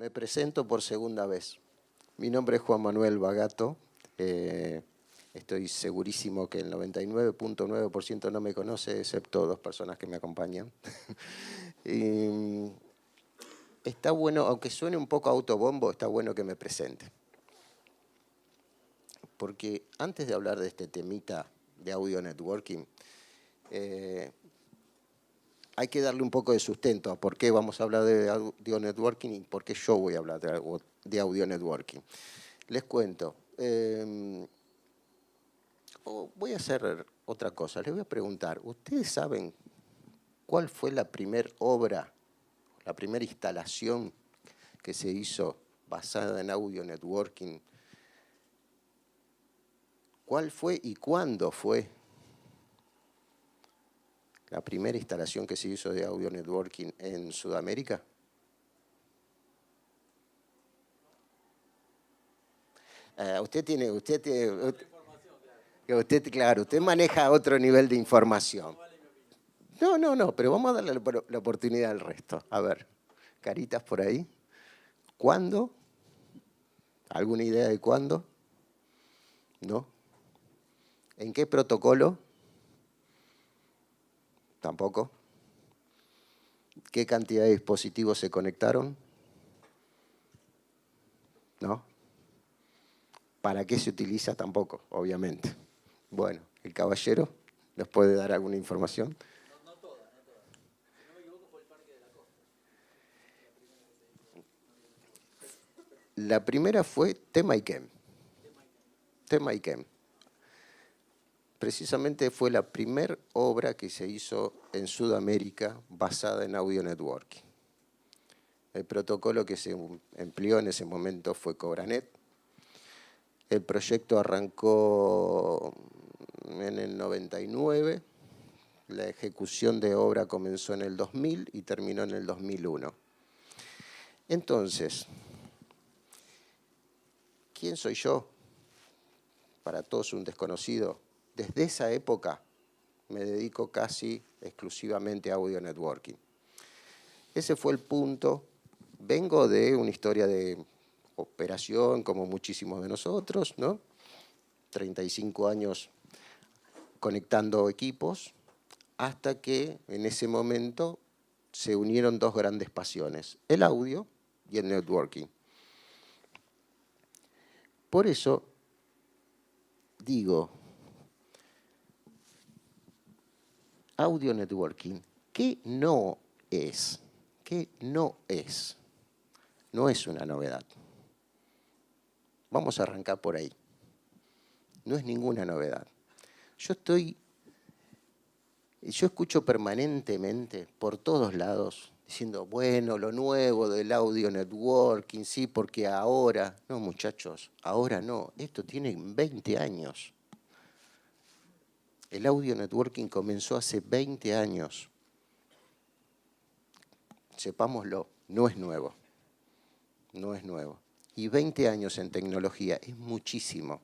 Me presento por segunda vez. Mi nombre es Juan Manuel Bagato. Estoy segurísimo que el 99.9% no me conoce, excepto dos personas que me acompañan. Y está bueno, aunque suene un poco autobombo, está bueno que me presente. Porque antes de hablar de este temita de audio networking, hay que darle un poco de sustento a por qué vamos a hablar de audio networking y por qué yo voy a hablar de audio networking. Les cuento. Voy a hacer otra cosa. Les voy a preguntar, ¿ustedes saben cuál fue la primera obra, la primera instalación que se hizo basada en audio networking? ¿Cuál fue y cuándo fue la primera instalación que se hizo de audio networking en Sudamérica? Usted maneja otro nivel de información. No, pero vamos a darle la oportunidad al resto. A ver, caritas por ahí. ¿Cuándo? ¿Alguna idea de cuándo? ¿No? ¿En qué protocolo? Tampoco. ¿Qué cantidad de dispositivos se conectaron? ¿No? ¿Para qué se utiliza? Tampoco, obviamente. Bueno, ¿el caballero nos puede dar alguna información? No toda. Si no me equivoco, fue el Parque de la Costa. La primera fue Temayquem. Temayquem. Precisamente fue la primera obra que se hizo en Sudamérica basada en audio networking. El protocolo que se empleó en ese momento fue Cobranet. El proyecto arrancó en el 99. La ejecución de obra comenzó en el 2000 y terminó en el 2001. Entonces, ¿quién soy yo? Para todos un desconocido. Desde esa época me dedico casi exclusivamente a audio networking. Ese fue el punto. Vengo de una historia de operación, como muchísimos de nosotros, ¿no? 35 años conectando equipos, hasta que en ese momento se unieron dos grandes pasiones, el audio y el networking. Por eso digo, audio networking, ¿qué no es? ¿Qué no es? No es una novedad. Vamos a arrancar por ahí. No es ninguna novedad. Yo escucho permanentemente por todos lados diciendo, bueno, lo nuevo del audio networking, sí, porque ahora. No, muchachos, ahora no. Esto tiene 20 años. El audio networking comenzó hace 20 años. Sepámoslo, no es nuevo. No es nuevo. Y 20 años en tecnología es muchísimo.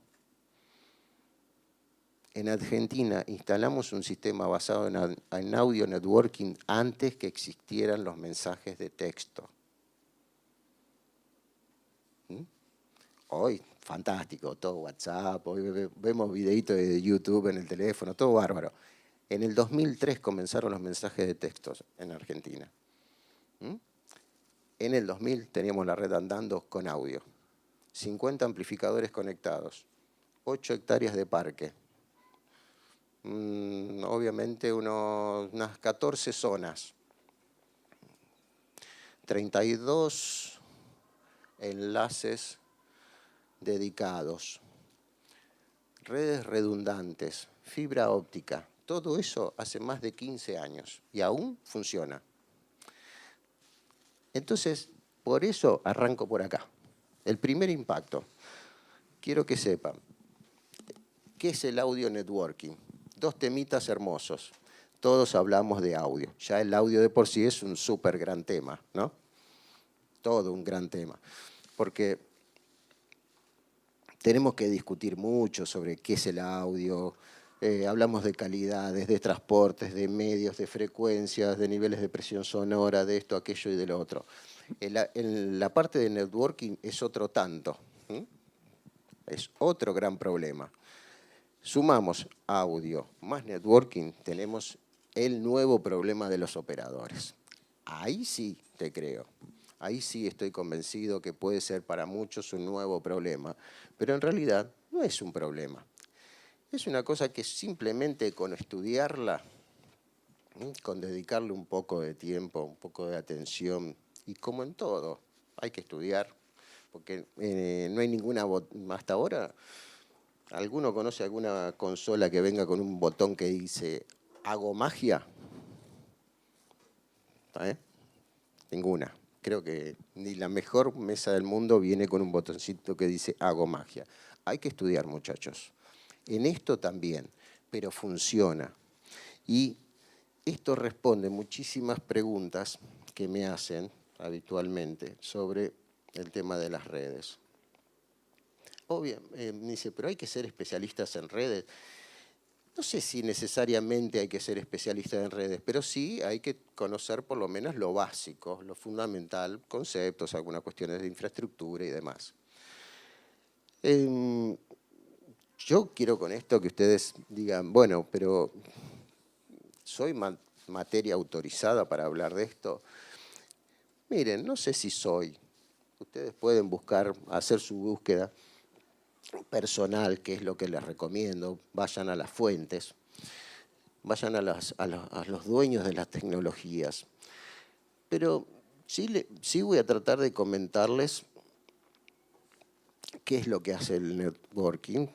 En Argentina instalamos un sistema basado en audio networking antes que existieran los mensajes de texto. Hoy, fantástico, todo WhatsApp, hoy vemos videitos de YouTube en el teléfono, todo bárbaro. En el 2003 comenzaron los mensajes de textos en Argentina. En el 2000 teníamos la red andando con audio. 50 amplificadores conectados, 8 hectáreas de parque. Obviamente unas 14 zonas, 32 enlaces dedicados, redes redundantes, fibra óptica, todo eso hace más de 15 años y aún funciona. Entonces, por eso arranco por acá. El primer impacto, quiero que sepan, ¿qué es el audio networking? Dos temitas hermosos. Todos hablamos de audio. Ya el audio de por sí es un súper gran tema, ¿no? Todo un gran tema. Porque tenemos que discutir mucho sobre qué es el audio. Hablamos de calidades, de transportes, de medios, de frecuencias, de niveles de presión sonora, de esto, aquello y de lo otro. En la parte de networking es otro tanto. Es otro gran problema. Sumamos audio más networking, tenemos el nuevo problema de los operadores. Ahí sí te creo. Ahí sí estoy convencido que puede ser para muchos un nuevo problema. Pero en realidad no es un problema. Es una cosa que simplemente con estudiarla, con dedicarle un poco de tiempo, un poco de atención, y como en todo, hay que estudiar, porque no hay ninguna, hasta ahora, ¿alguno conoce alguna consola que venga con un botón que dice hago magia? Ninguna. Creo que ni la mejor mesa del mundo viene con un botoncito que dice hago magia. Hay que estudiar, muchachos. En esto también, pero funciona. Y esto responde muchísimas preguntas que me hacen habitualmente sobre el tema de las redes. Obvio, me dice, pero hay que ser especialistas en redes. No sé si necesariamente hay que ser especialista en redes, pero sí hay que conocer por lo menos lo básico, lo fundamental, conceptos, algunas cuestiones de infraestructura y demás. Yo quiero con esto que ustedes digan, bueno, pero ¿soy materia autorizada para hablar de esto? Miren, no sé si soy. Ustedes pueden buscar, hacer su búsqueda personal, que es lo que les recomiendo. Vayan a las fuentes, vayan a los dueños de las tecnologías. Pero sí voy a tratar de comentarles qué es lo que hace el networking,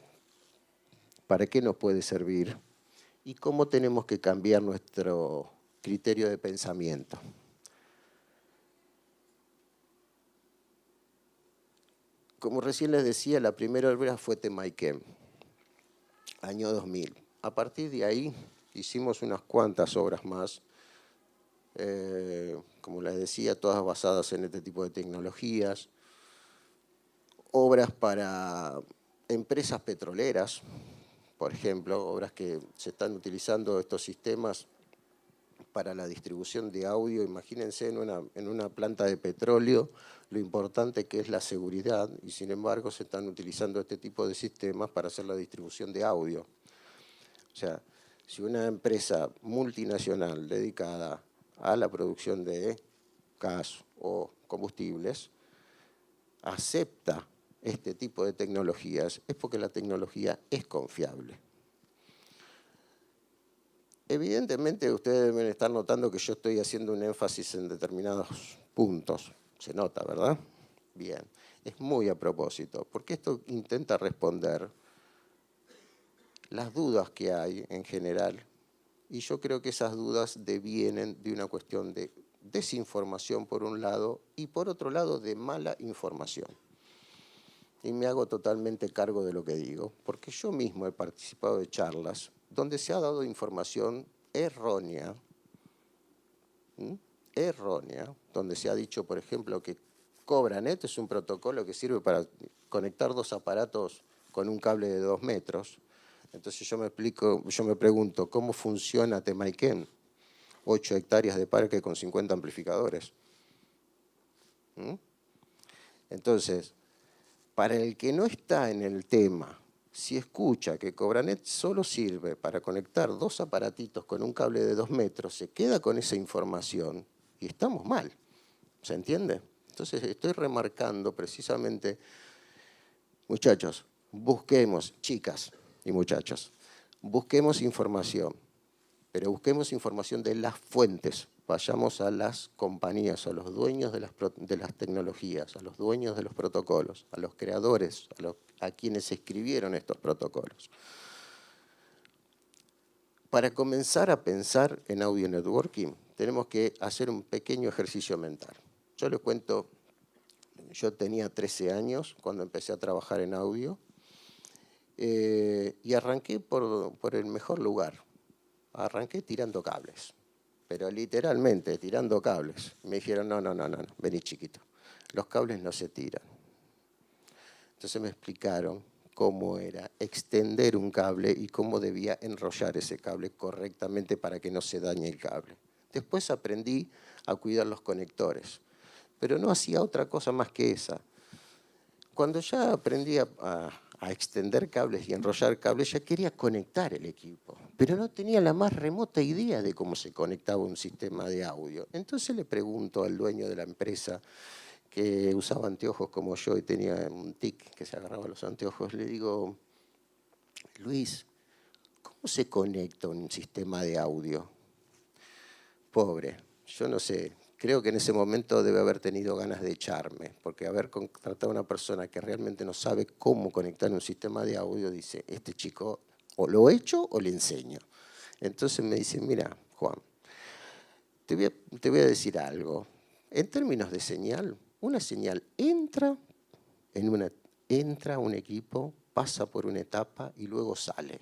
para qué nos puede servir y cómo tenemos que cambiar nuestro criterio de pensamiento. Como recién les decía, la primera obra fue Temayquén, año 2000. A partir de ahí hicimos unas cuantas obras más, como les decía, todas basadas en este tipo de tecnologías. Obras para empresas petroleras, por ejemplo, obras que se están utilizando estos sistemas para la distribución de audio. Imagínense en una planta de petróleo lo importante que es la seguridad y sin embargo se están utilizando este tipo de sistemas para hacer la distribución de audio. O sea, si una empresa multinacional dedicada a la producción de gas o combustibles acepta este tipo de tecnologías, es porque la tecnología es confiable. Evidentemente ustedes deben estar notando que yo estoy haciendo un énfasis en determinados puntos. Se nota, ¿verdad? Bien. Es muy a propósito, porque esto intenta responder las dudas que hay en general, y yo creo que esas dudas devienen de una cuestión de desinformación por un lado, y por otro lado de mala información. Y me hago totalmente cargo de lo que digo, porque yo mismo he participado de charlas donde se ha dado información errónea, donde se ha dicho, por ejemplo, que CobraNet es un protocolo que sirve para conectar dos aparatos con un cable de 2 metros. Entonces yo me pregunto, ¿cómo funciona Temayquén? 8 hectáreas de parque con 50 amplificadores. Entonces, para el que no está en el tema, si escucha que CobraNet solo sirve para conectar 2 aparatitos con un cable de 2 metros, se queda con esa información y estamos mal. ¿Se entiende? Entonces estoy remarcando precisamente, muchachos, busquemos, chicas y muchachos, busquemos información, pero busquemos información de las fuentes. Vayamos a las compañías, a los dueños de las tecnologías, a los dueños de los protocolos, a los creadores, a quienes escribieron estos protocolos. Para comenzar a pensar en audio networking, tenemos que hacer un pequeño ejercicio mental. Yo les cuento, yo tenía 13 años cuando empecé a trabajar en audio y arranqué por el mejor lugar. Arranqué tirando cables. Pero literalmente tirando cables. Me dijeron, no, vení chiquito, los cables no se tiran. Entonces me explicaron cómo era extender un cable y cómo debía enrollar ese cable correctamente para que no se dañe el cable. Después aprendí a cuidar los conectores, pero no hacía otra cosa más que esa. Cuando ya aprendí a extender cables y enrollar cables, ya quería conectar el equipo, pero no tenía la más remota idea de cómo se conectaba un sistema de audio. Entonces le pregunto al dueño de la empresa, que usaba anteojos como yo y tenía un tic que se agarraba los anteojos, le digo, Luis, ¿cómo se conecta un sistema de audio? Pobre, yo no sé, creo que en ese momento debe haber tenido ganas de echarme, porque haber contratado a una persona que realmente no sabe cómo conectar un sistema de audio, dice, este chico o lo echo o le enseño. Entonces me dice, mira, Juan, te voy a decir algo. En términos de señal, una señal entra a un equipo, pasa por una etapa y luego sale.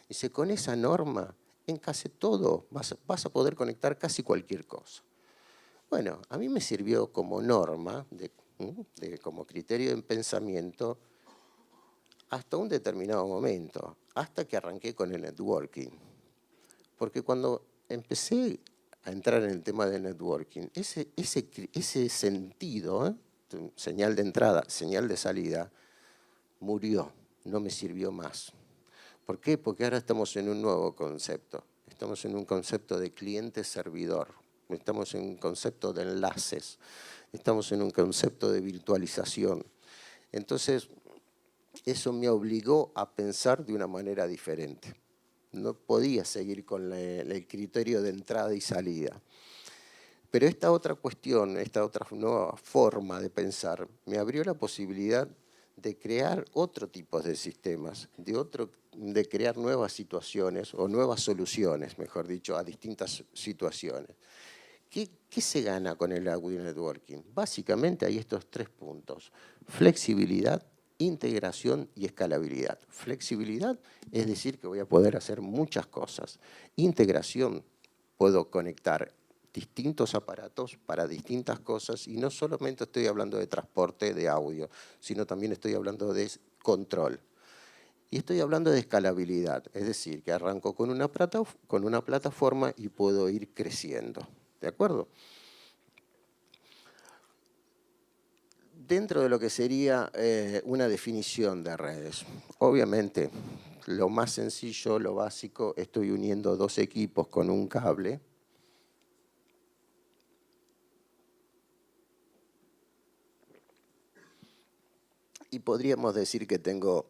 Dice, con esa norma, en casi todo vas a poder conectar casi cualquier cosa. Bueno, a mí me sirvió como norma, como criterio de pensamiento, hasta un determinado momento, hasta que arranqué con el networking. Porque cuando empecé a entrar en el tema de networking, ese sentido, señal de entrada, señal de salida, murió, no me sirvió más. ¿Por qué? Porque ahora estamos en un nuevo concepto. Estamos en un concepto de cliente-servidor. Estamos en un concepto de enlaces. Estamos en un concepto de virtualización. Entonces, eso me obligó a pensar de una manera diferente. No podía seguir con el criterio de entrada y salida. Pero esta otra cuestión, esta otra nueva forma de pensar, me abrió la posibilidad de crear otro tipo de sistemas, de crear nuevas situaciones o nuevas soluciones, mejor dicho, a distintas situaciones. ¿Qué se gana con el audio networking? Básicamente hay estos 3 puntos: flexibilidad, integración y escalabilidad. Flexibilidad es decir que voy a poder hacer muchas cosas. Integración, puedo conectar distintos aparatos para distintas cosas y no solamente estoy hablando de transporte de audio, sino también estoy hablando de control. Y estoy hablando de escalabilidad, es decir, que arranco con una plataforma y puedo ir creciendo. ¿De acuerdo? Dentro de lo que sería una definición de redes, obviamente lo más sencillo, lo básico, estoy uniendo 2 equipos con un cable. Y podríamos decir que tengo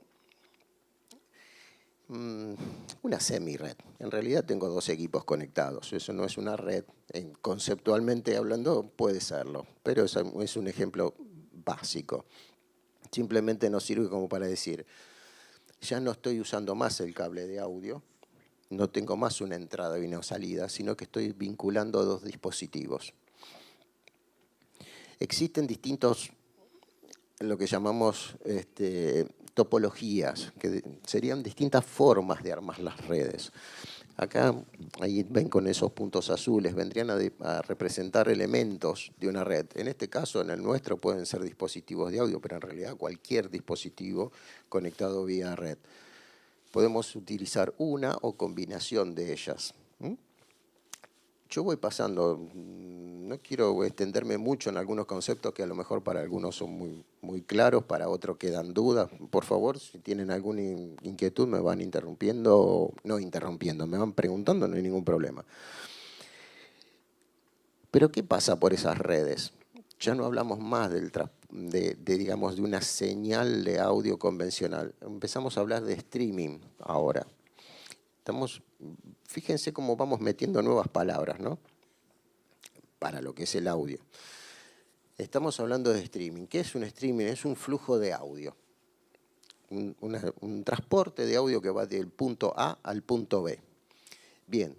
una semi-red. En realidad tengo 2 equipos conectados. Eso no es una red. Conceptualmente hablando puede serlo, pero es un ejemplo básico. Simplemente nos sirve como para decir, ya no estoy usando más el cable de audio, no tengo más una entrada y una salida, sino que estoy vinculando 2 dispositivos. Existen distintos, lo que llamamos topologías, que serían distintas formas de armar las redes. Acá, ahí ven con esos puntos azules, vendrían a representar elementos de una red. En este caso, en el nuestro, pueden ser dispositivos de audio, pero en realidad cualquier dispositivo conectado vía red. Podemos utilizar una o combinación de ellas. Yo voy pasando, no quiero extenderme mucho en algunos conceptos que a lo mejor para algunos son muy claros, para otros quedan dudas. Por favor, si tienen alguna inquietud me van interrumpiendo, no interrumpiendo, me van preguntando, no hay ningún problema. Pero ¿qué pasa por esas redes? Ya no hablamos más digamos, de una señal de audio convencional. Empezamos a hablar de streaming ahora. Fíjense cómo vamos metiendo nuevas palabras, ¿no? Para lo que es el audio. Estamos hablando de streaming. ¿Qué es un streaming? Es un flujo de audio. Un transporte de audio que va del punto A al punto B. Bien,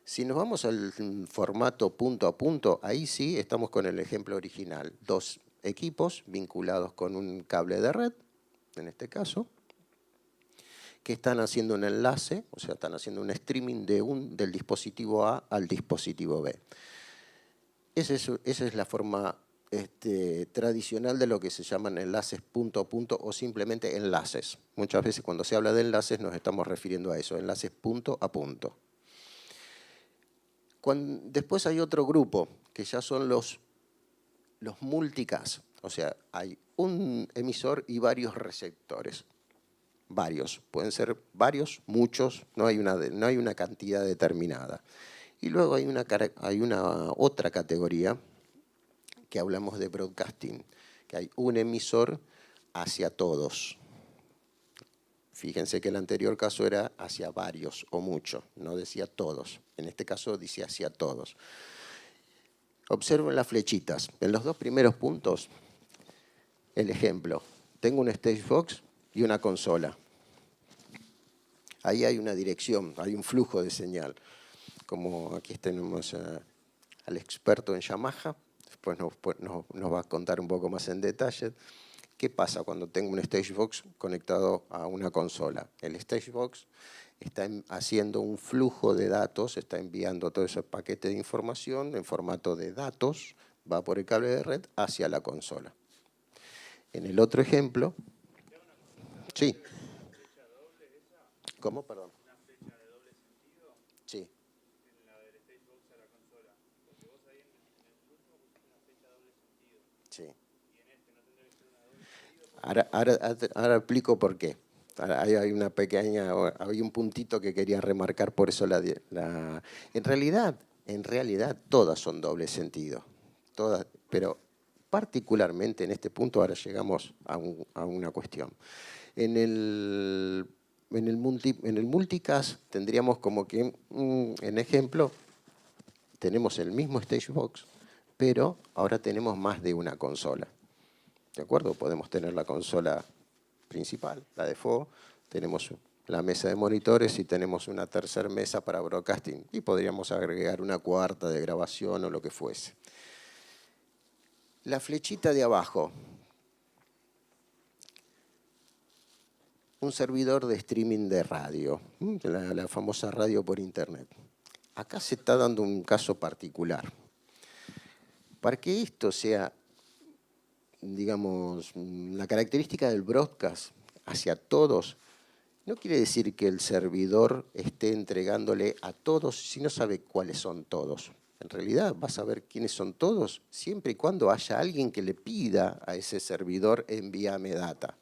si nos vamos al formato punto a punto, ahí sí estamos con el ejemplo original. 2 equipos vinculados con un cable de red, en este caso, que están haciendo un enlace, o sea, están haciendo un streaming del dispositivo A al dispositivo B. Esa es la forma tradicional de lo que se llaman enlaces punto a punto o simplemente enlaces. Muchas veces cuando se habla de enlaces nos estamos refiriendo a eso, enlaces punto a punto. Después hay otro grupo, que ya son los los multicast, o sea, hay un emisor y varios receptores. Varios, pueden ser varios, muchos, no hay una cantidad determinada. Y luego hay una otra categoría que hablamos de broadcasting, que hay un emisor hacia todos. Fíjense que el anterior caso era hacia varios o muchos, no decía todos. En este caso dice hacia todos. Observen las flechitas. En los dos primeros puntos, el ejemplo. Tengo un stage box y una consola. Ahí hay una dirección, hay un flujo de señal. Como aquí tenemos al experto en Yamaha, después nos va a contar un poco más en detalle. ¿Qué pasa cuando tengo un stage box conectado a una consola? El stage box está haciendo un flujo de datos, está enviando todo ese paquete de información en formato de datos, va por el cable de red hacia la consola. En el otro ejemplo, sí. ¿Cómo? Perdón. ¿Una flecha de doble sentido? Sí. En la del stage box a la consola. Porque vos ahí en el último pusiste una flecha de doble sentido. Sí. Y en este no tendría que ser una de doble sentido. Ahora explico por qué. Hay una pequeña, hay un puntito que quería remarcar, por eso en realidad todas son doble sentido. Todas, pero particularmente en este punto ahora llegamos a una cuestión. En el multicast tendríamos como que, en ejemplo, tenemos el mismo stage box, pero ahora tenemos más de una consola. ¿De acuerdo? Podemos tener la consola principal, la de FO, tenemos la mesa de monitores y tenemos una tercera mesa para broadcasting. Y podríamos agregar una cuarta de grabación o lo que fuese. La flechita de abajo. Un servidor de streaming de radio, la famosa radio por internet. Acá se está dando un caso particular. Para que esto sea, digamos, la característica del broadcast hacia todos, no quiere decir que el servidor esté entregándole a todos si no sabe cuáles son todos. En realidad vas a ver quiénes son todos siempre y cuando haya alguien que le pida a ese servidor envíame data.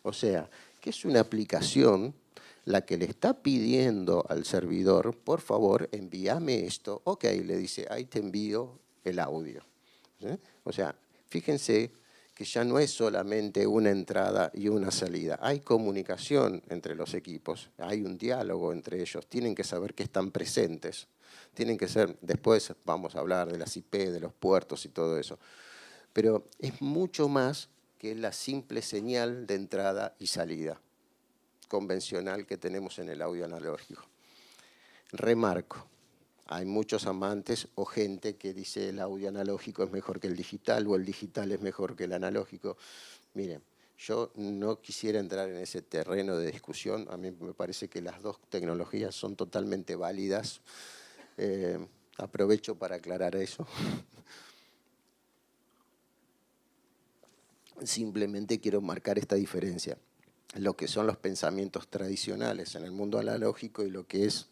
O sea, que es una aplicación la que le está pidiendo al servidor, por favor, envíame esto. Ok, le dice, ahí te envío el audio. ¿Sí? O sea, fíjense que ya no es solamente una entrada y una salida. Hay comunicación entre los equipos, hay un diálogo entre ellos, tienen que saber que están presentes. Tienen que ser, después vamos a hablar de las IP, de los puertos y todo eso. Pero es mucho más que la simple señal de entrada y salida convencional que tenemos en el audio analógico. Remarco, hay muchos amantes o gente que dice el audio analógico es mejor que el digital o el digital es mejor que el analógico. Miren, yo no quisiera entrar en ese terreno de discusión. A mí me parece que las dos tecnologías son totalmente válidas. Aprovecho para aclarar eso. Simplemente quiero marcar esta diferencia. Lo que son los pensamientos tradicionales en el mundo analógico y lo que es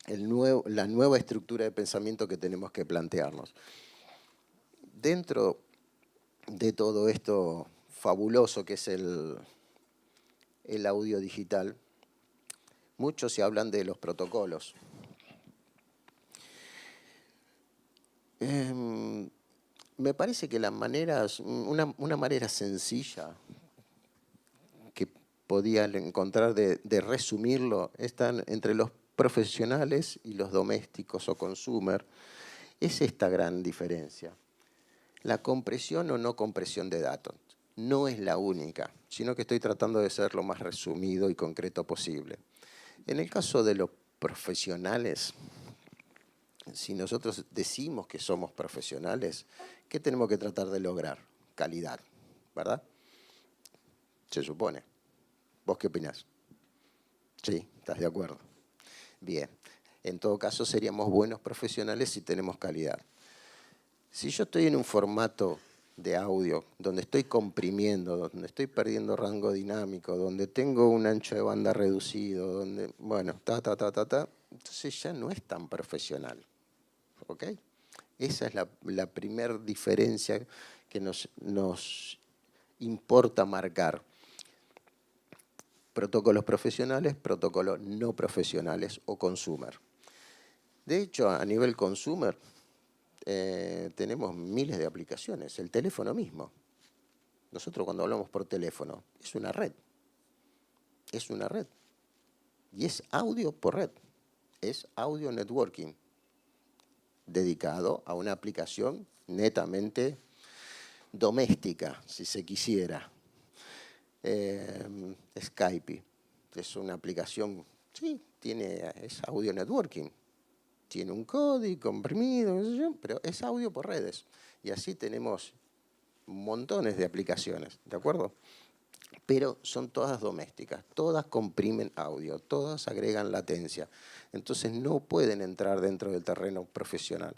la nueva estructura de pensamiento que tenemos que plantearnos. Dentro de todo esto fabuloso que es el audio digital, mucho se hablan de los protocolos. Me parece que una manera sencilla que podía encontrar de resumirlo están entre los profesionales y los domésticos o consumer, es esta gran diferencia. La compresión o no compresión de datos no es la única, sino que estoy tratando de ser lo más resumido y concreto posible. En el caso de los profesionales, si nosotros decimos que somos profesionales, ¿qué tenemos que tratar de lograr? Calidad, ¿verdad? Se supone. ¿Vos qué opinás? Sí, ¿estás de acuerdo? Bien, en todo caso seríamos buenos profesionales si tenemos calidad. Si yo estoy en un formato de audio donde estoy comprimiendo, donde estoy perdiendo rango dinámico, donde tengo un ancho de banda reducido, donde, bueno, entonces ya no es tan profesional. ¿Ok? Esa es la primera diferencia que nos importa marcar. Protocolos profesionales, protocolos no profesionales o consumer. De hecho, a nivel consumer, tenemos miles de aplicaciones. El teléfono mismo. Nosotros cuando hablamos por teléfono, es una red. Es una red. Y es audio por red. Es audio networking, dedicado a una aplicación netamente doméstica, si se quisiera. Skype es una aplicación, sí, es audio networking. Tiene un código comprimido, pero es audio por redes. Y así tenemos montones de aplicaciones, ¿de acuerdo? Pero son todas domésticas, todas comprimen audio, todas agregan latencia. Entonces no pueden entrar dentro del terreno profesional.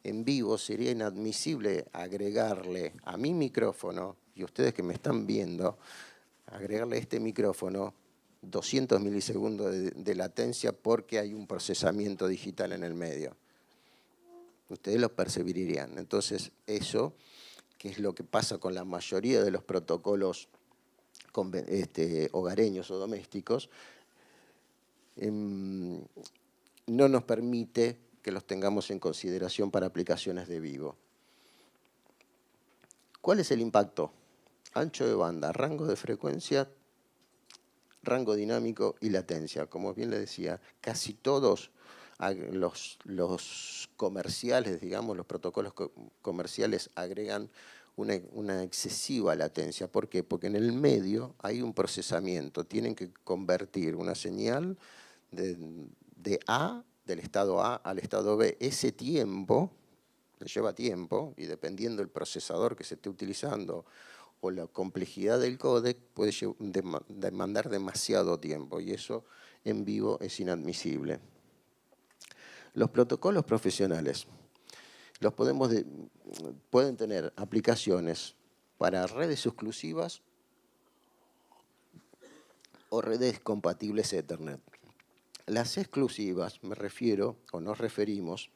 En vivo sería inadmisible agregarle a mi micrófono, y ustedes que me están viendo, agregarle a este micrófono 200 milisegundos de latencia porque hay un procesamiento digital en el medio. Ustedes lo percibirían. Entonces, eso, que es lo que pasa con la mayoría de los protocolos hogareños o domésticos, no nos permite que los tengamos en consideración para aplicaciones de vivo. ¿Cuál es el impacto? Ancho de banda, rango de frecuencia, rango dinámico y latencia. Como bien le decía, casi todos los comerciales, digamos, los protocolos comerciales agregan una excesiva latencia. ¿Por qué? Porque en el medio hay un procesamiento. Tienen que convertir una señal del estado A al estado B. Ese tiempo, lleva tiempo, y dependiendo del procesador que se esté utilizando o la complejidad del códec, puede demandar demasiado tiempo, y eso en vivo es inadmisible. Los protocolos profesionales pueden tener aplicaciones para redes exclusivas o redes compatibles Ethernet. Las exclusivas, me refiero, o nos referimos,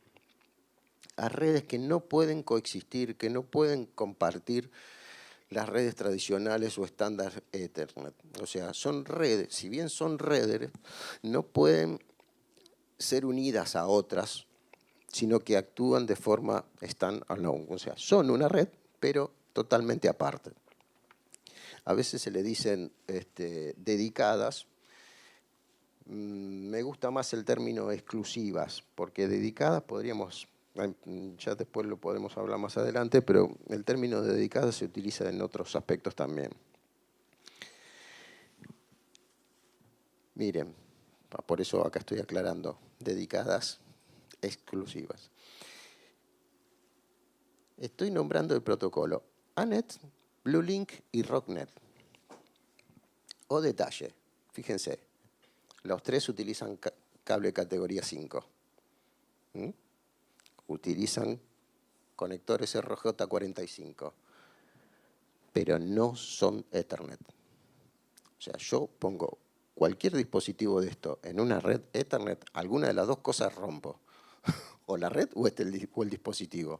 a redes que no pueden coexistir, que no pueden compartir las redes tradicionales o estándar Ethernet. O sea, son redes, si bien son redes, no pueden ser unidas a otras, sino que actúan de forma stand-alone. O sea, son una red, pero totalmente aparte. A veces se le dicen dedicadas. Me gusta más el término exclusivas, porque dedicadas podríamos, ya después lo podemos hablar más adelante, pero el término de dedicadas se utiliza en otros aspectos también. Miren, por eso acá estoy aclarando, dedicadas exclusivas. Estoy nombrando el protocolo ANET, BlueLink y RockNet. O detalle, fíjense, los tres utilizan cable categoría 5. Utilizan conectores RJ45, pero no son Ethernet. O sea, yo pongo cualquier dispositivo de esto en una red Ethernet, alguna de las dos cosas rompo. O la red o el dispositivo.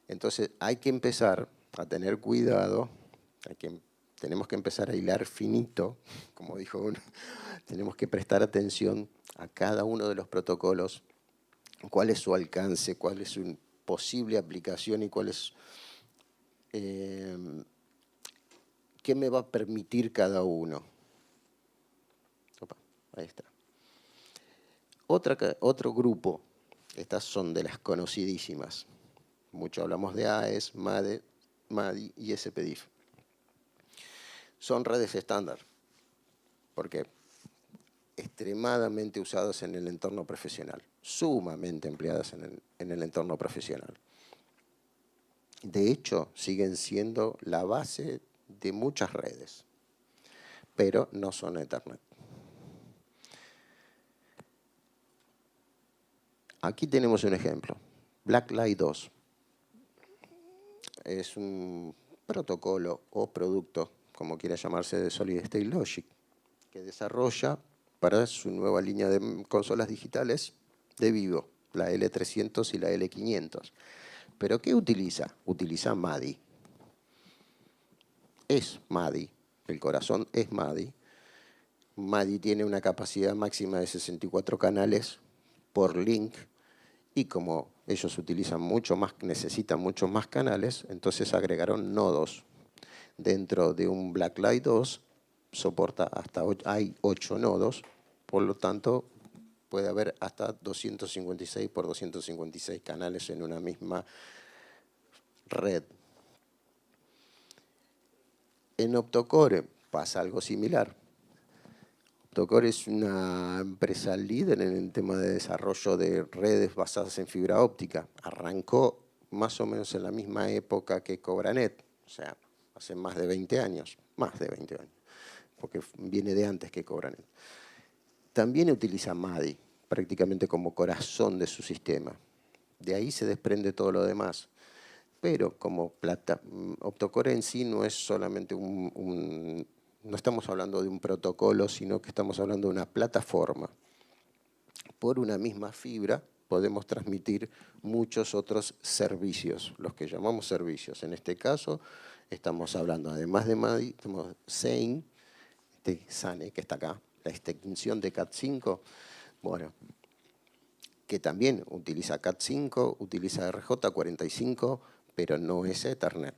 Entonces hay que empezar a tener cuidado, tenemos que empezar a hilar finito, como dijo uno, tenemos que prestar atención a cada uno de los protocolos, cuál es su alcance, cuál es su posible aplicación y cuál es qué me va a permitir cada uno. Opa, ahí está. Otro grupo, estas son de las conocidísimas. Mucho hablamos de AES, MADI y SPDIF. Son redes estándar, porque extremadamente usadas en el entorno profesional, sumamente empleadas en el entorno profesional. De hecho, siguen siendo la base de muchas redes, pero no son Ethernet. Aquí tenemos un ejemplo, Blacklight 2. Es un protocolo o producto, como quiera llamarse, de Solid State Logic, que desarrolla para su nueva línea de consolas digitales de vivo. la L300 y la L500. ¿Pero qué utiliza? Utiliza MADI. Es MADI, el corazón es MADI. MADI tiene una capacidad máxima de 64 canales por link y como ellos utilizan mucho más, necesitan muchos más canales, entonces agregaron nodos. Dentro de un Blacklight 2 soporta hasta hay 8 nodos, por lo tanto puede haber hasta 256 por 256 canales en una misma red. En Optocore pasa algo similar. Optocore es una empresa líder en el tema de desarrollo de redes basadas en fibra óptica. Arrancó más o menos en la misma época que Cobranet, o sea, hace más de 20 años, porque viene de antes que Cobranet. También utiliza MADI, prácticamente como corazón de su sistema. De ahí se desprende todo lo demás. Pero como Optocore en sí no es solamente no estamos hablando de un protocolo, sino que estamos hablando de una plataforma. Por una misma fibra podemos transmitir muchos otros servicios, los que llamamos servicios. En este caso estamos hablando, además de MADI, tenemos SANE, SANE, que está acá, la extensión de Cat5, bueno, que también utiliza Cat5, utiliza RJ45, pero no es Ethernet.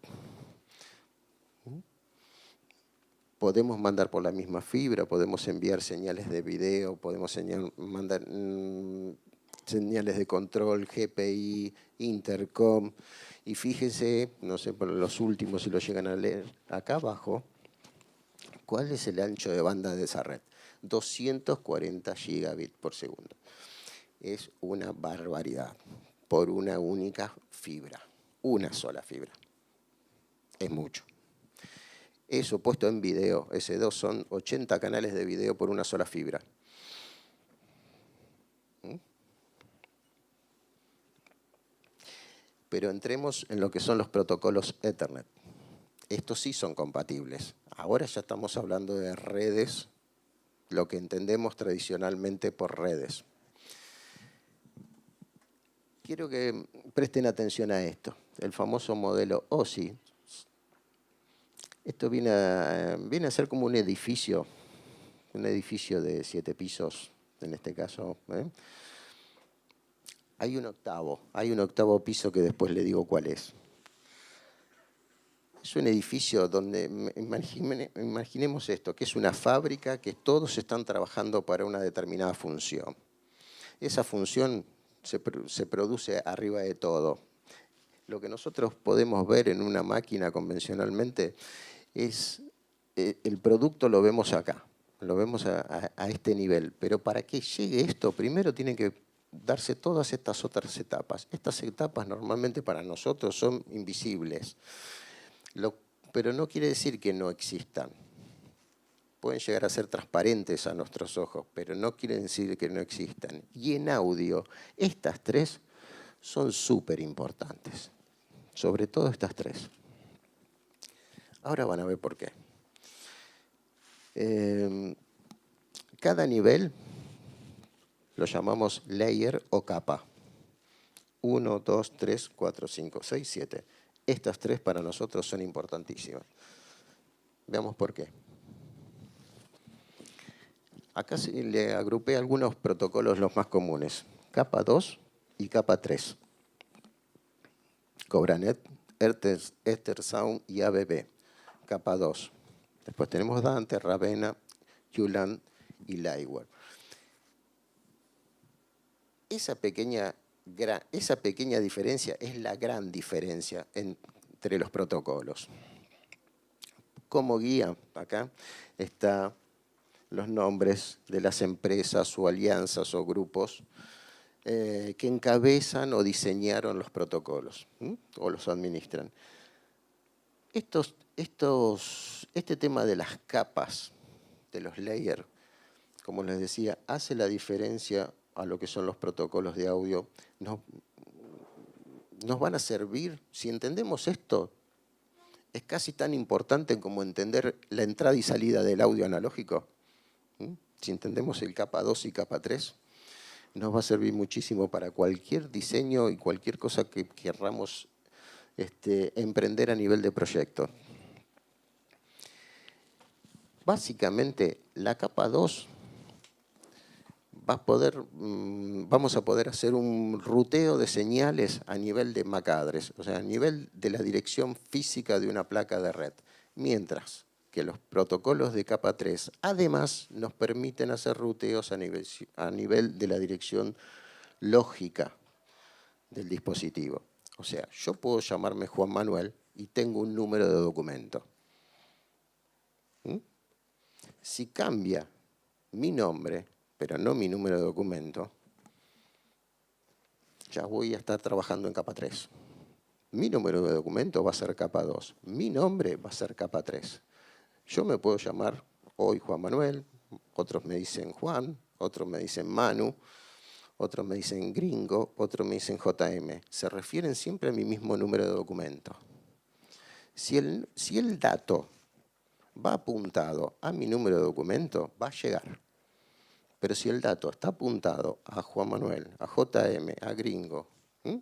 Podemos mandar por la misma fibra, podemos enviar señales de video, podemos mandar señales de control, GPI, intercom. Y fíjense, no sé, por los últimos si lo llegan a leer, acá abajo, ¿cuál es el ancho de banda de esa red? 240 gigabits por segundo. Es una barbaridad por una única fibra, una sola fibra. Es mucho. Eso puesto en video, S2 son 80 canales de video por una sola fibra. Pero entremos en lo que son los protocolos Ethernet. Estos sí son compatibles. Ahora ya estamos hablando de redes, lo que entendemos tradicionalmente por redes. Quiero que presten atención a esto. El famoso modelo OSI. Esto viene a ser como un edificio de 7 pisos, en este caso. Hay un octavo piso que después le digo cuál es. Es un edificio donde, imaginemos esto, que es una fábrica que todos están trabajando para una determinada función. Esa función se produce arriba de todo. Lo que nosotros podemos ver en una máquina convencionalmente es, el producto lo vemos acá, lo vemos a este nivel. Pero para que llegue esto, primero tiene que darse todas estas otras etapas. Estas etapas normalmente para nosotros son invisibles, pero no quiere decir que no existan. Pueden llegar a ser transparentes a nuestros ojos, pero no quiere decir que no existan. Y en audio, estas tres son súper importantes. Sobre todo estas tres. Ahora van a ver por qué. Cada nivel lo llamamos layer o capa. 1, 2, 3, 4, 5, 6, 7. Estas tres para nosotros son importantísimas. Veamos por qué. Acá le agrupé algunos protocolos los más comunes. Capa 2 y capa 3. Cobranet, Ethersound y ABB. Capa 2. Después tenemos Dante, Ravenna, QLAN y Lightware. Esa pequeña diferencia es la gran diferencia entre los protocolos. Como guía, acá están los nombres de las empresas o alianzas o grupos que encabezan o diseñaron los protocolos o los administran. Este tema de las capas, de los layers, como les decía, hace la diferencia a lo que son los protocolos de audio. Nos van a servir, si entendemos esto, es casi tan importante como entender la entrada y salida del audio analógico. Si entendemos el capa 2 y capa 3, nos va a servir muchísimo para cualquier diseño y cualquier cosa que querramos emprender a nivel de proyecto. Básicamente, la capa 2 vamos a poder hacer un ruteo de señales a nivel de MAC address, o sea, a nivel de la dirección física de una placa de red, mientras que los protocolos de capa 3 además nos permiten hacer ruteos a nivel de la dirección lógica del dispositivo. O sea, yo puedo llamarme Juan Manuel y tengo un número de documento. Si cambia mi nombre, pero no mi número de documento, ya voy a estar trabajando en capa 3. Mi número de documento va a ser capa 2. Mi nombre va a ser capa 3. Yo me puedo llamar hoy Juan Manuel, otros me dicen Juan, otros me dicen Manu, otros me dicen Gringo, otros me dicen JM. Se refieren siempre a mi mismo número de documento. Si el dato va apuntado a mi número de documento, va a llegar. Pero si el dato está apuntado a Juan Manuel, a JM, a Gringo,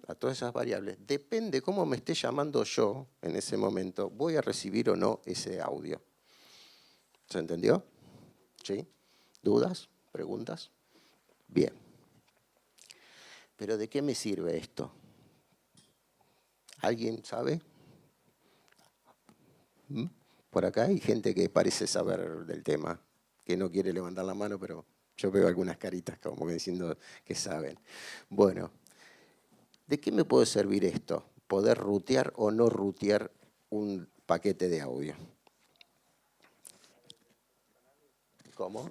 a todas esas variables, depende cómo me esté llamando yo en ese momento, voy a recibir o no ese audio. ¿Se entendió? ¿Sí? ¿Dudas? ¿Preguntas? Bien. ¿Pero de qué me sirve esto? ¿Alguien sabe? Por acá hay gente que parece saber del tema, que no quiere levantar la mano, pero yo veo algunas caritas como diciendo que saben. Bueno, ¿de qué me puede servir esto? Poder rutear o no rutear un paquete de audio. ¿Cómo?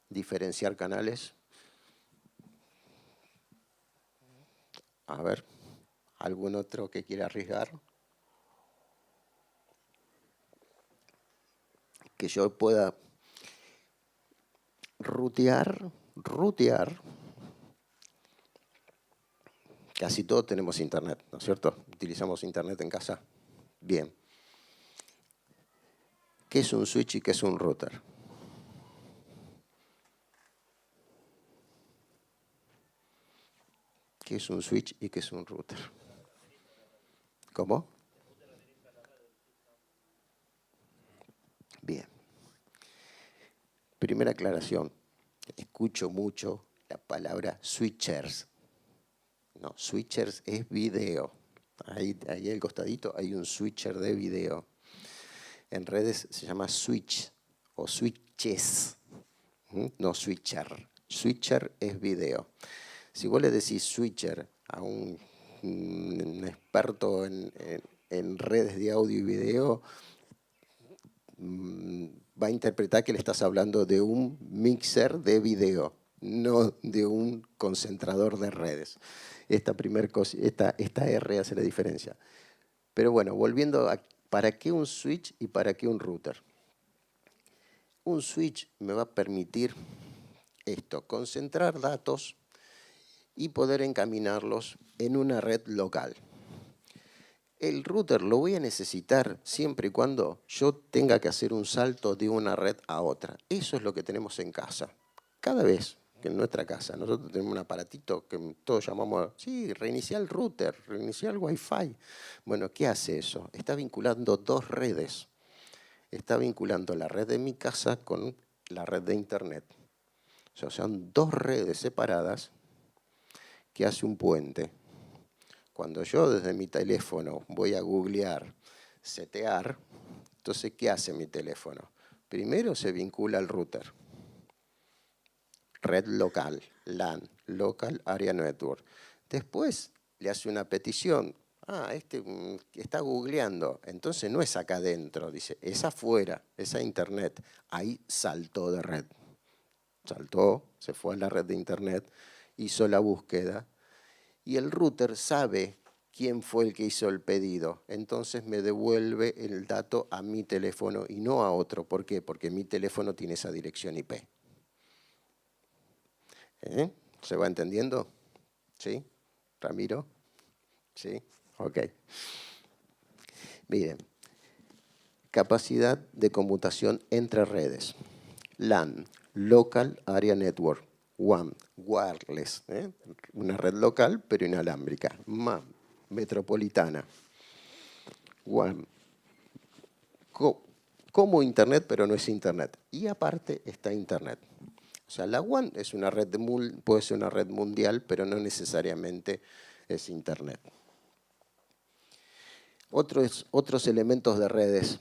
Diferenciar canales. A ver, ¿algún otro que quiera arriesgar? Que yo pueda rutear. Casi todos tenemos internet, ¿no es cierto? ¿Utilizamos internet en casa? Bien. ¿Qué es un switch y qué es un router? ¿Qué es un switch y qué es un router? ¿Cómo? Bien. Primera aclaración. Escucho mucho la palabra switchers. No, switchers es video. Ahí al costadito hay un switcher de video. En redes se llama switch o switches. No switcher. Switcher es video. Si vos le decís switcher a un experto en redes de audio y video, va a interpretar que le estás hablando de un mixer de video, no de un concentrador de redes. Esta R hace la diferencia. Pero bueno, volviendo a ¿para qué un switch y para qué un router? Un switch me va a permitir esto, concentrar datos y poder encaminarlos en una red local. El router lo voy a necesitar siempre y cuando yo tenga que hacer un salto de una red a otra. Eso es lo que tenemos en casa. Cada vez que en nuestra casa nosotros tenemos un aparatito que todos llamamos, sí, reiniciar el router, reiniciar el Wi-Fi. Bueno, ¿qué hace eso? Está vinculando dos redes. Está vinculando la red de mi casa con la red de internet. O sea, son dos redes separadas que hace un puente. Cuando yo desde mi teléfono voy a googlear, setear, entonces, ¿qué hace mi teléfono? Primero se vincula al router. Red local, LAN, Local Area Network. Después le hace una petición. Está googleando, entonces no es acá adentro, dice, es afuera, es a internet. Ahí saltó de red. Saltó, se fue a la red de internet, hizo la búsqueda y el router sabe quién fue el que hizo el pedido. Entonces me devuelve el dato a mi teléfono y no a otro. ¿Por qué? Porque mi teléfono tiene esa dirección IP. ¿Se va entendiendo? ¿Sí? ¿Ramiro? ¿Sí? Ok. Miren, capacidad de conmutación entre redes. LAN, Local Area Network. WAN, wireless, una red local pero inalámbrica. MAN, metropolitana. WAN, como Internet, pero no es Internet. Y aparte está Internet. O sea, la WAN es una red puede ser una red mundial, pero no necesariamente es Internet. Otros elementos de redes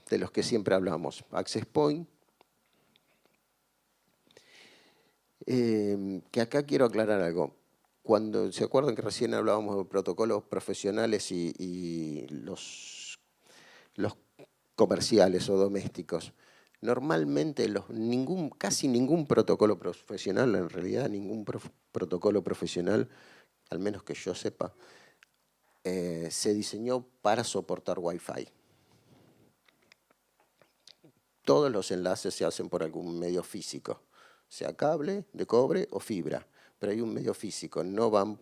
de los que siempre hablamos. Access Point, que acá quiero aclarar algo. Cuando se acuerdan que recién hablábamos de protocolos profesionales y los comerciales o domésticos, normalmente casi ningún protocolo profesional, en realidad ningún protocolo profesional, al menos que yo sepa, se diseñó para soportar Wi-Fi. Todos los enlaces se hacen por algún medio físico, sea cable, de cobre o fibra, pero hay un medio físico, no van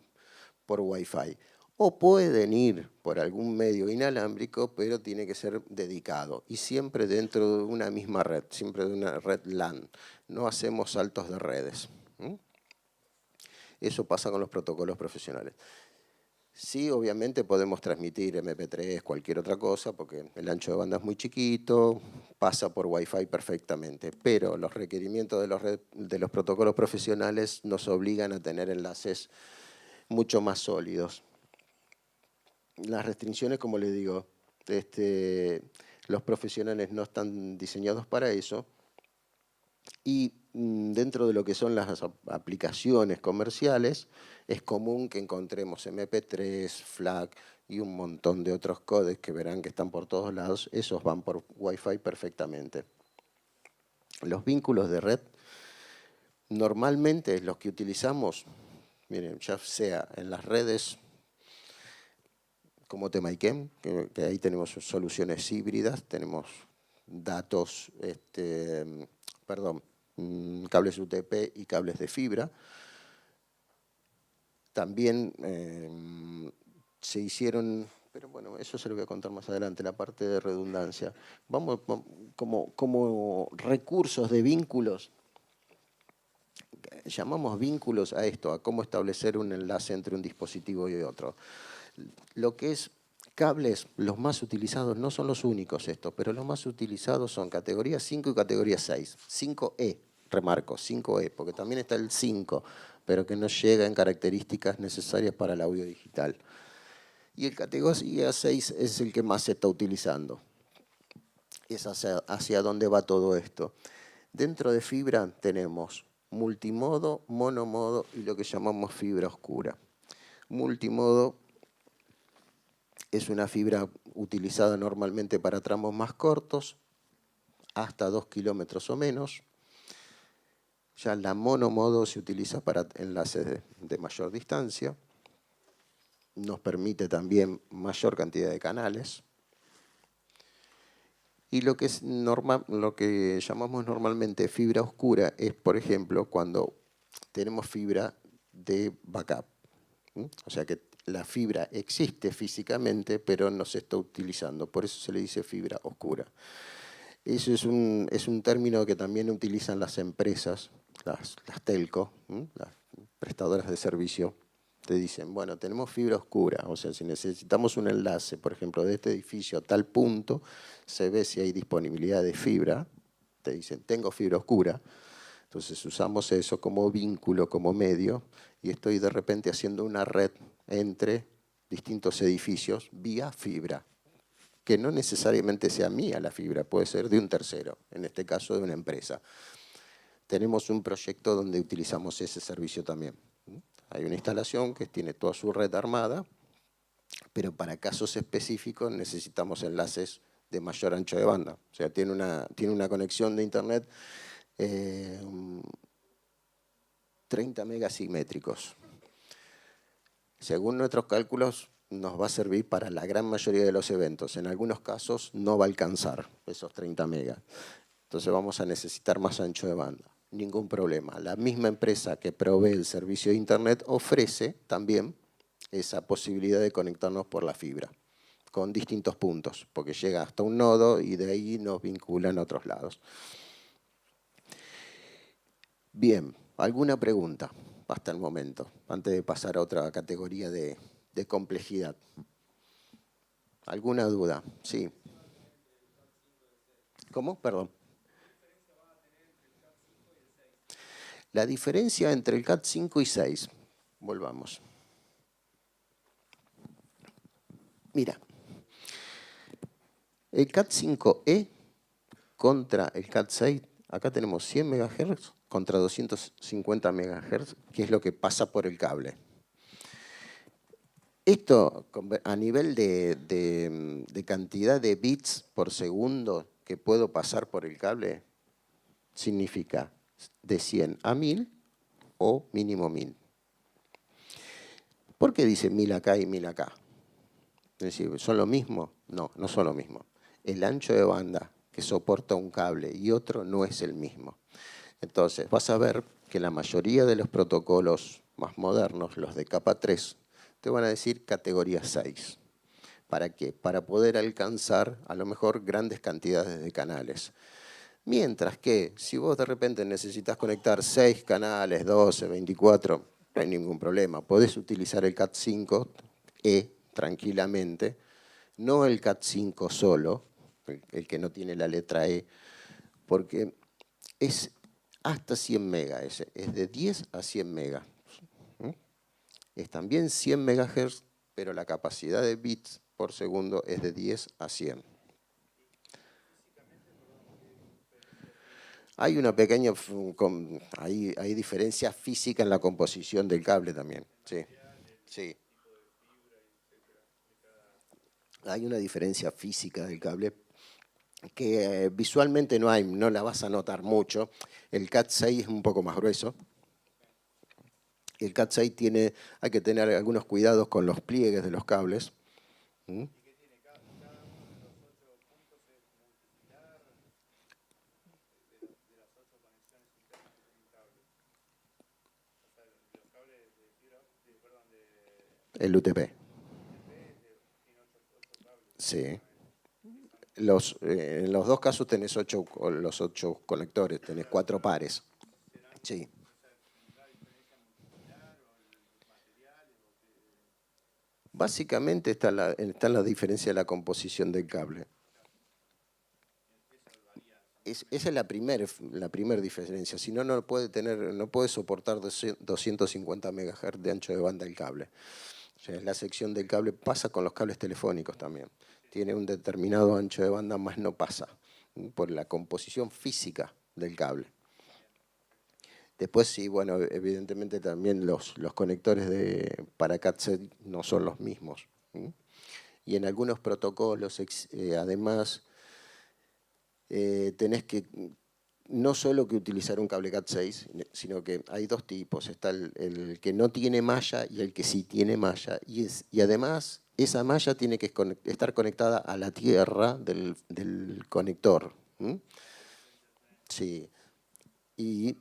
por Wi-Fi. O pueden ir por algún medio inalámbrico, pero tiene que ser dedicado. Y siempre dentro de una misma red, siempre de una red LAN. No hacemos saltos de redes. Eso pasa con los protocolos profesionales. Sí, obviamente podemos transmitir MP3, cualquier otra cosa, porque el ancho de banda es muy chiquito, pasa por Wi-Fi perfectamente, pero los requerimientos de los protocolos profesionales nos obligan a tener enlaces mucho más sólidos. Las restricciones, como les digo, los profesionales no están diseñados para eso, y dentro de lo que son las aplicaciones comerciales, es común que encontremos MP3, FLAC y un montón de otros códecs que verán que están por todos lados. Esos van por Wi-Fi perfectamente. Los vínculos de red, normalmente los que utilizamos, miren, ya sea en las redes como Temayquem, que ahí tenemos soluciones híbridas, tenemos datos, cables UTP y cables de fibra. También se hicieron, pero bueno, eso se lo voy a contar más adelante, la parte de redundancia. Vamos como recursos de vínculos, llamamos vínculos a esto, a cómo establecer un enlace entre un dispositivo y otro. Lo que es cables, los más utilizados, no son los únicos estos, pero los más utilizados son categoría 5 y categoría 6. 5E, remarco, 5E, porque también está el 5, pero que no llega en características necesarias para el audio digital. Y el categoría 6 es el que más se está utilizando. Es hacia dónde va todo esto. Dentro de fibra tenemos multimodo, monomodo y lo que llamamos fibra oscura. Multimodo es una fibra utilizada normalmente para tramos más cortos, hasta 2 kilómetros o menos. Ya la monomodo se utiliza para enlaces de mayor distancia. Nos permite también mayor cantidad de canales. Y lo que llamamos normalmente fibra oscura es, por ejemplo, cuando tenemos fibra de backup. O sea que la fibra existe físicamente, pero no se está utilizando. Por eso se le dice fibra oscura. Eso es un término que también utilizan las empresas, las telco, las prestadoras de servicio. Te dicen, bueno, tenemos fibra oscura. O sea, si necesitamos un enlace, por ejemplo, de este edificio a tal punto, se ve si hay disponibilidad de fibra. Te dicen, tengo fibra oscura. Entonces usamos eso como vínculo, como medio, y estoy de repente haciendo una red entre distintos edificios vía fibra, que no necesariamente sea mía la fibra, puede ser de un tercero, en este caso de una empresa. Tenemos un proyecto donde utilizamos ese servicio también. Hay una instalación que tiene toda su red armada, pero para casos específicos necesitamos enlaces de mayor ancho de banda. O sea, tiene una conexión de internet 30 megasimétricos. Según nuestros cálculos, nos va a servir para la gran mayoría de los eventos. En algunos casos no va a alcanzar esos 30 megas. Entonces vamos a necesitar más ancho de banda. Ningún problema. La misma empresa que provee el servicio de internet ofrece también esa posibilidad de conectarnos por la fibra, con distintos puntos, porque llega hasta un nodo y de ahí nos vinculan a otros lados. Bien, ¿Alguna pregunta hasta el momento, antes de pasar a otra categoría de complejidad? ¿Alguna duda? Sí. ¿Cómo? Perdón. La diferencia entre el CAT 5 y 6. Volvamos. Mira, el CAT 5E contra el CAT 6, acá tenemos 100 MHz contra 250 MHz, que es lo que pasa por el cable. Esto, a nivel de cantidad de bits por segundo que puedo pasar por el cable, significa de 100 a 1000 o mínimo 1000. ¿Por qué dice 1000 acá y 1000 acá? Es decir, ¿son lo mismo? No, no son lo mismo. El ancho de banda que soporta un cable y otro no es el mismo. Entonces, vas a ver que la mayoría de los protocolos más modernos, los de capa 3, te van a decir categoría 6. ¿Para qué? Para poder alcanzar a lo mejor grandes cantidades de canales. Mientras que si vos de repente necesitas conectar 6 canales, 12, 24, no hay ningún problema. Podés utilizar el CAT 5E tranquilamente, no el CAT 5 solo, el que no tiene la letra E, porque es hasta 100 megas, es de 10 a 100 megas. Es también 100 MHz, pero la capacidad de bits por segundo es de 10 a 100. Hay una pequeña, hay diferencia física en la composición del cable también. Sí, sí. Hay una diferencia física del cable que visualmente no la vas a notar mucho. El CAT 6 es un poco más grueso. El CAT 6 hay que tener algunos cuidados con los pliegues de los cables. ¿Mm? El UTP. Sí. En los dos casos tenés los 8 conectores, tenés 4 pares. Sí. Básicamente está la diferencia de la composición del cable. Esa es la primera diferencia. Si no, no puede soportar 250 MHz de ancho de banda el cable. O sea, la sección del cable pasa con los cables telefónicos también. Tiene un determinado ancho de banda, más no pasa, por la composición física del cable. Después sí, bueno, evidentemente también los conectores para CAT-6 no son los mismos. Y en algunos protocolos, además, tenés que no solo que utilizar un cable CAT-6, sino que hay dos tipos. Está el que no tiene malla y el que sí tiene malla. Y además, esa malla tiene que estar conectada a la tierra del conector. Sí. Y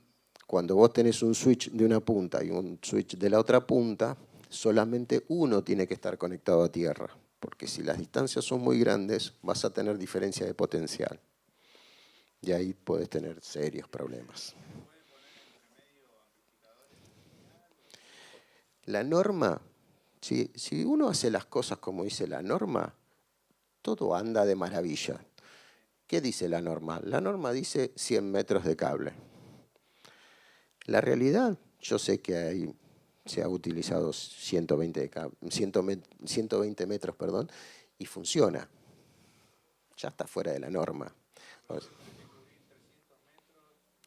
cuando vos tenés un switch de una punta y un switch de la otra punta, solamente uno tiene que estar conectado a tierra. Porque si las distancias son muy grandes, vas a tener diferencia de potencial. Y ahí puedes tener serios problemas. La norma, si uno hace las cosas como dice la norma, todo anda de maravilla. ¿Qué dice la norma? La norma dice 100 metros de cable. La realidad, yo sé que se ha utilizado 120 metros, y funciona. Ya está fuera de la norma.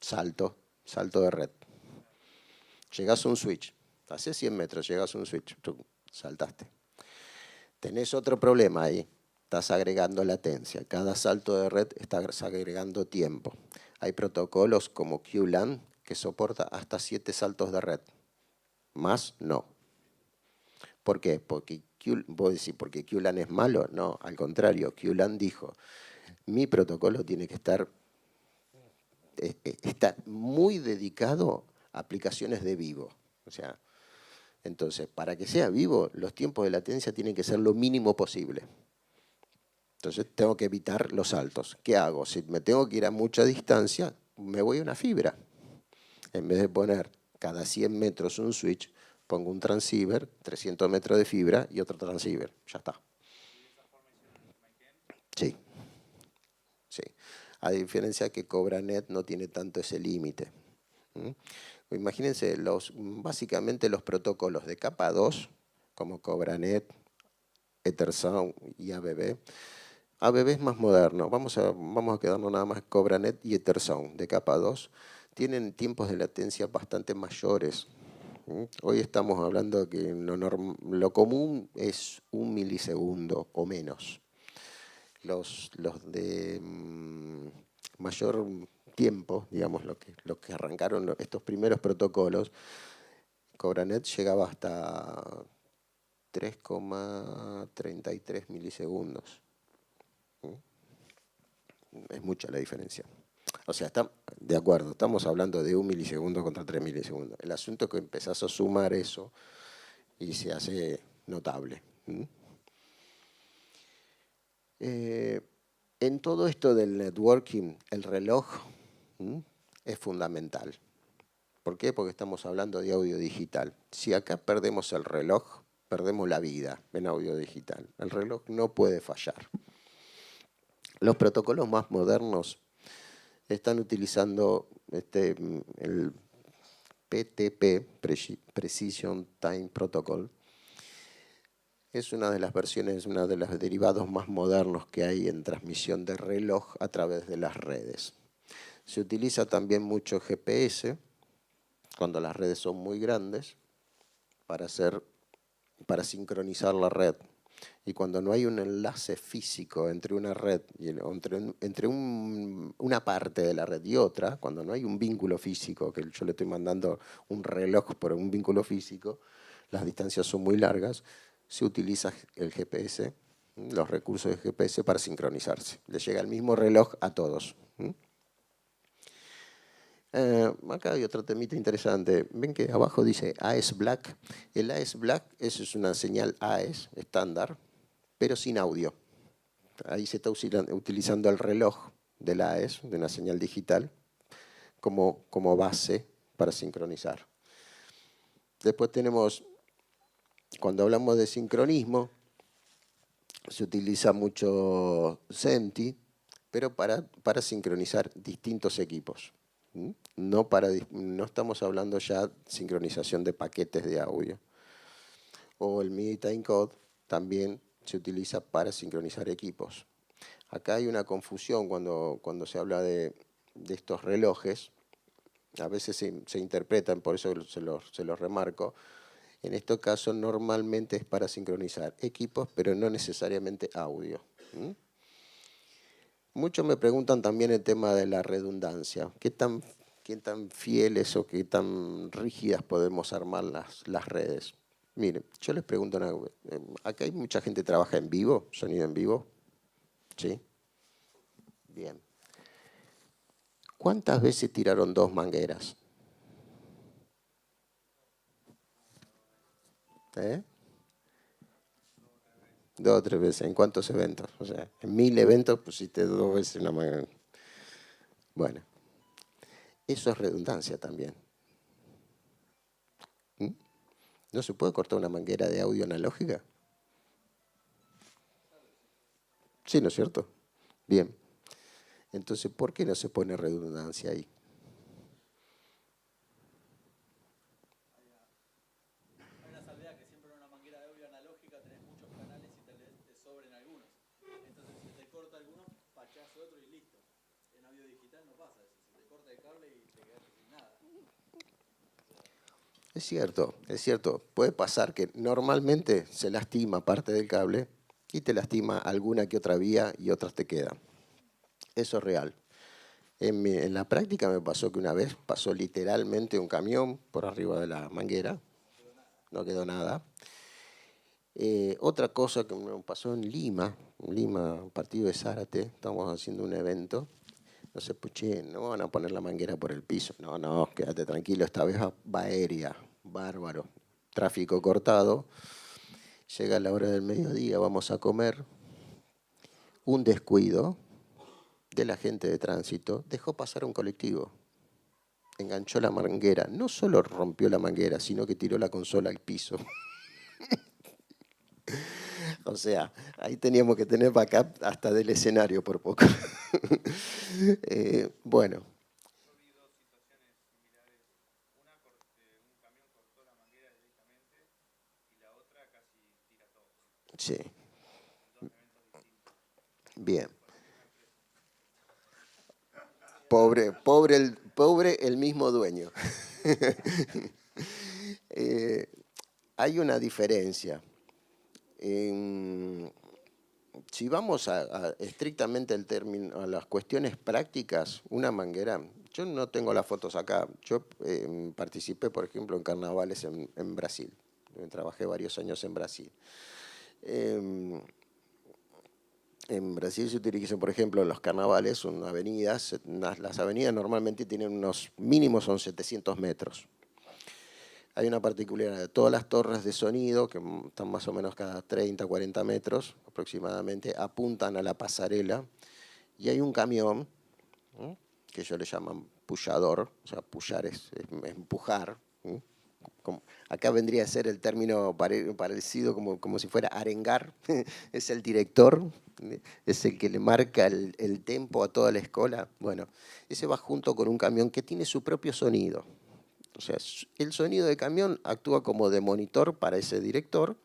Salto de red. Llegás a un switch, haces 100 metros, llegás a un switch, tú saltaste. Tenés otro problema ahí, estás agregando latencia. Cada salto de red estás agregando tiempo. Hay protocolos como QLAN que soporta hasta 7 saltos de red. Más no. ¿Por qué? Porque vos decís, ¿porque QLAN es malo? No, al contrario, QLAN dijo, mi protocolo tiene que estar muy dedicado a aplicaciones de vivo. O sea, entonces, para que sea vivo, los tiempos de latencia tienen que ser lo mínimo posible. Entonces, tengo que evitar los saltos. ¿Qué hago? Si me tengo que ir a mucha distancia, me voy a una fibra. En vez de poner cada 100 metros un switch, pongo un transceiver, 300 metros de fibra y otro transceiver. Ya está. Sí, sí. A diferencia que CobraNet no tiene tanto ese límite. Imagínense, básicamente los protocolos de capa 2, como CobraNet, EtherSound y ABB. ABB es más moderno. Vamos a quedarnos nada más CobraNet y EtherSound de capa 2. Tienen tiempos de latencia bastante mayores. Hoy estamos hablando que lo común es 1 milisegundo o menos. Los de mayor tiempo, digamos, lo que arrancaron estos primeros protocolos, CobraNet llegaba hasta 3,33 milisegundos. Es mucha la diferencia. O sea, está de acuerdo, estamos hablando de 1 milisegundo contra 3 milisegundos. El asunto es que empezás a sumar eso y se hace notable. En todo esto del networking, el reloj es fundamental. ¿Por qué? Porque estamos hablando de audio digital. Si acá perdemos el reloj, perdemos la vida en audio digital. El reloj no puede fallar. Los protocolos más modernos están utilizando el PTP, Precision Time Protocol. Es una de las versiones, uno de los derivados más modernos que hay en transmisión de reloj a través de las redes. Se utiliza también mucho GPS, cuando las redes son muy grandes, para sincronizar la red. Y cuando no hay un enlace físico entre una red, entre una parte de la red y otra, cuando no hay un vínculo físico, que yo le estoy mandando un reloj por un vínculo físico, las distancias son muy largas, se utiliza el GPS, los recursos de GPS para sincronizarse. Le llega el mismo reloj a todos. Acá hay otro temita interesante. Ven que abajo dice AES Black. El AES Black, eso es una señal AES estándar, pero sin audio. Ahí se está utilizando el reloj del AES, de una señal digital, como base para sincronizar. Después tenemos, cuando hablamos de sincronismo, se utiliza mucho SENTI, pero para sincronizar distintos equipos. No estamos hablando ya de sincronización de paquetes de audio. O el MIDI timecode también se utiliza para sincronizar equipos. Acá hay una confusión cuando se habla de estos relojes. A veces se interpretan, por eso se los remarco. En este caso normalmente es para sincronizar equipos, pero no necesariamente audio. Muchos me preguntan también el tema de la redundancia. ¿Qué tan fieles o qué tan rígidas podemos armar las redes? Miren, yo les pregunto una cosa. ¿Acá hay mucha gente que trabaja en vivo, sonido en vivo? ¿Sí? Bien. ¿Cuántas veces tiraron 2 mangueras? 2 o 3 veces. ¿En cuántos eventos? O sea, en 1000 eventos pusiste 2 veces una manguera. Bueno, eso es redundancia también. ¿No se puede cortar una manguera de audio analógica? Sí, ¿no es cierto? Bien. Entonces, ¿por qué no se pone redundancia ahí? Hay una salvedad que siempre en una manguera de audio analógica tenés muchos canales y te sobren algunos. Entonces, si te corta alguno, fachás otro y listo. En audio digital no pasa eso. Se te corta el cable y te quedaste sin nada. Es cierto. Puede pasar que normalmente se lastima parte del cable y te lastima alguna que otra vía y otras te quedan. Eso es real. En la práctica me pasó que una vez pasó literalmente un camión por arriba de la manguera. No quedó nada. Otra cosa que me pasó en Lima, un partido de Zárate, estábamos haciendo un evento. No sé, puché, no van a poner la manguera por el piso. No, quédate tranquilo, esta vez va aérea, bárbaro. Tráfico cortado, llega la hora del mediodía, vamos a comer. Un descuido de la gente de tránsito dejó pasar un colectivo. enganchó la manguera. No solo rompió la manguera, sino que tiró la consola al piso. O sea, ahí teníamos que tener backup hasta del escenario por poco. Bueno. Yo vi dos situaciones similares. Una, un camión cortó la manguera directamente y la otra casi tira todo. Sí, En dos eventos distintos. bien. Por la misma empresa. Pobre el mismo dueño. Hay una diferencia. Si vamos estrictamente a las cuestiones prácticas, una manguera, yo no tengo las fotos acá, yo participé, por ejemplo, en carnavales en Brasil, trabajé varios años en Brasil. En Brasil se utilizan, por ejemplo, en los carnavales, son avenidas, las avenidas normalmente tienen unos mínimos, son 700 metros. Hay una particularidad, todas las torres de sonido, que están más o menos cada 30, 40 metros aproximadamente, apuntan a la pasarela y hay un camión, ¿no?, que ellos le llaman pullador, o sea, pullar es empujar. ¿No? Acá vendría a ser el término parecido como si fuera arengar, es el director, es el que le marca el tempo a toda la escuela. Bueno, ese va junto con un camión que tiene su propio sonido. O sea, el sonido de camión actúa como de monitor para ese director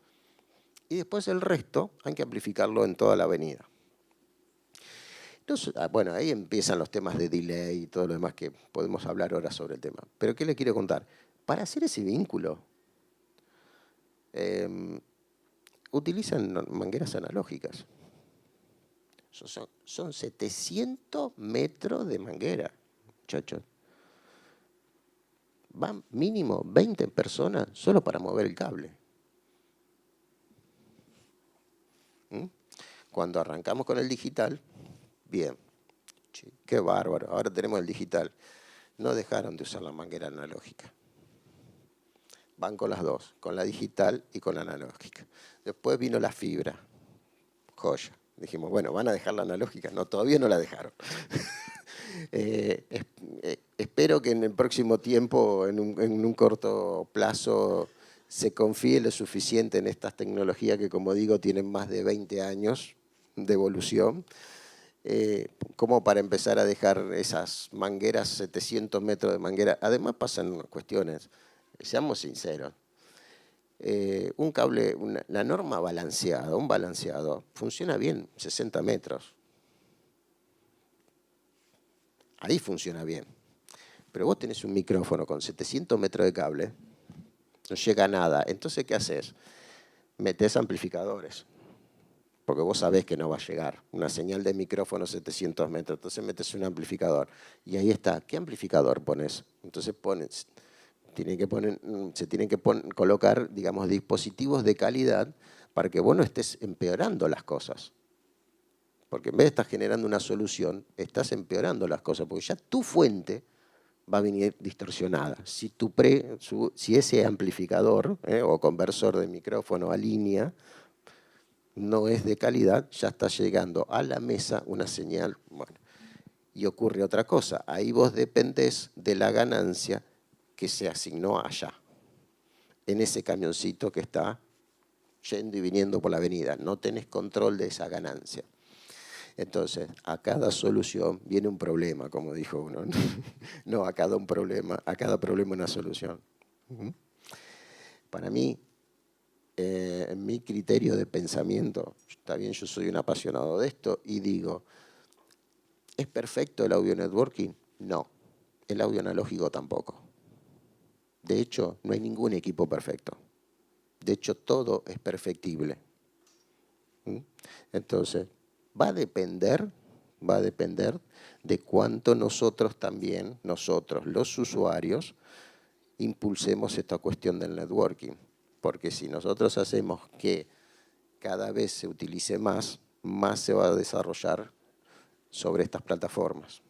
y después el resto hay que amplificarlo en toda la avenida. Entonces, bueno, ahí empiezan los temas de delay y todo lo demás que podemos hablar ahora sobre el tema. Pero ¿qué le quiero contar? Para hacer ese vínculo, utilizan mangueras analógicas. Son 700 metros de manguera, muchachos. Van mínimo 20 personas solo para mover el cable. Cuando arrancamos con el digital, bien, qué bárbaro, ahora tenemos el digital. No dejaron de usar la manguera analógica. Van con las dos, con la digital y con la analógica. Después vino la fibra, joya. Dijimos, bueno, ¿van a dejar la analógica? No, todavía no la dejaron. Espero que en el próximo tiempo, en un corto plazo, se confíe lo suficiente en estas tecnologías que, como digo, tienen más de 20 años de evolución, como para empezar a dejar esas mangueras, 700 metros de manguera. Además pasan cuestiones, seamos sinceros. Un cable, la norma balanceada, un balanceado, funciona bien 60 metros. Ahí funciona bien. Pero vos tenés un micrófono con 700 metros de cable, no llega a nada. Entonces, ¿qué haces? Metés amplificadores, porque vos sabés que no va a llegar una señal de micrófono 700 metros. Entonces metés un amplificador. Y ahí está. ¿Qué amplificador pones? Entonces se tienen que colocar, digamos, dispositivos de calidad para que vos no estés empeorando las cosas. Porque en vez de estar generando una solución, estás empeorando las cosas, porque ya tu fuente va a venir distorsionada. Si ese amplificador o conversor de micrófono a línea no es de calidad, ya está llegando a la mesa una señal. Bueno, y ocurre otra cosa. Ahí vos dependés de la ganancia que se asignó allá, en ese camioncito que está yendo y viniendo por la avenida. No tenés control de esa ganancia. Entonces, a cada solución viene un problema, como dijo uno. No, a cada problema una solución. Para mí, en mi criterio de pensamiento, está bien, yo soy un apasionado de esto y digo, ¿es perfecto el audio networking? No, el audio analógico tampoco. De hecho, no hay ningún equipo perfecto. De hecho, todo es perfectible. Entonces, va a depender de cuánto nosotros también, nosotros los usuarios, impulsemos esta cuestión del networking. Porque si nosotros hacemos que cada vez se utilice más se va a desarrollar sobre estas plataformas.